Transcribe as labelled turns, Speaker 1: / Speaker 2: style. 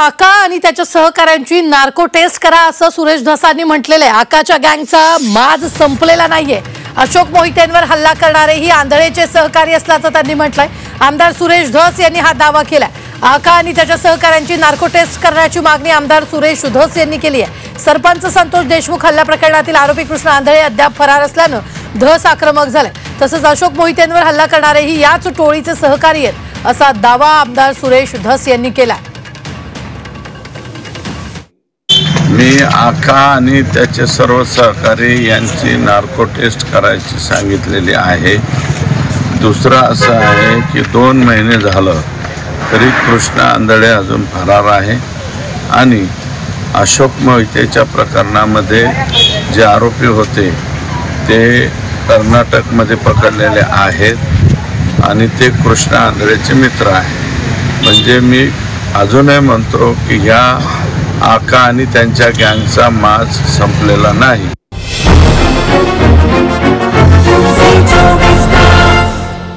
Speaker 1: आका आणि त्याच्या सहकाऱ्यांची नार्को टेस्ट करा असं सुरेश धसांनी म्हटलेलं आहे। आकाच्या गँगचा माज संपलेला नाहीये। अशोक मोहितेंवर हल्ला करणारे ही आंधळेचे सहकारी असल्याचं त्यांनी म्हटलंय। आमदार सुरेश धस यांनी हा दावा केलाय। आका आणि त्याच्या सहकाऱ्यांची नार्को टेस्ट करण्याची मागणी आमदार सुरेश धस यांनी केली आहे। सरपंच संतोष देशमुख हल्ला प्रकरणातील आरोपी कृष्ण आंधळे अद्याप फरार असल्यानं धस आक्रमक झाले। तसंच अशोक मोहितेंवर हल्ला करणारेही याच टोळीचे सहकारी आहेत असा दावा आमदार सुरेश धस यांनी केला।
Speaker 2: मी आका आणि त्याचे सर्व सहकारी यांची नार्को टेस्ट करायची सांगितलेली आहे। दुसरा असं आहे की 2 महिने झालं तरी कृष्ण आंधळे अजून फरार आहे आणि अशोक मोहितेच्या प्रकरणामध्ये जे आरोपी होते ते कर्नाटकमध्ये पकडलेले आहेत आणि ते कृष्ण आंधळेचे मित्र आहेत। म्हणजे मी अजूनही म्हणतो की ह्या आका आणि त्यांच्या गँगचा माज संपलेला नाही।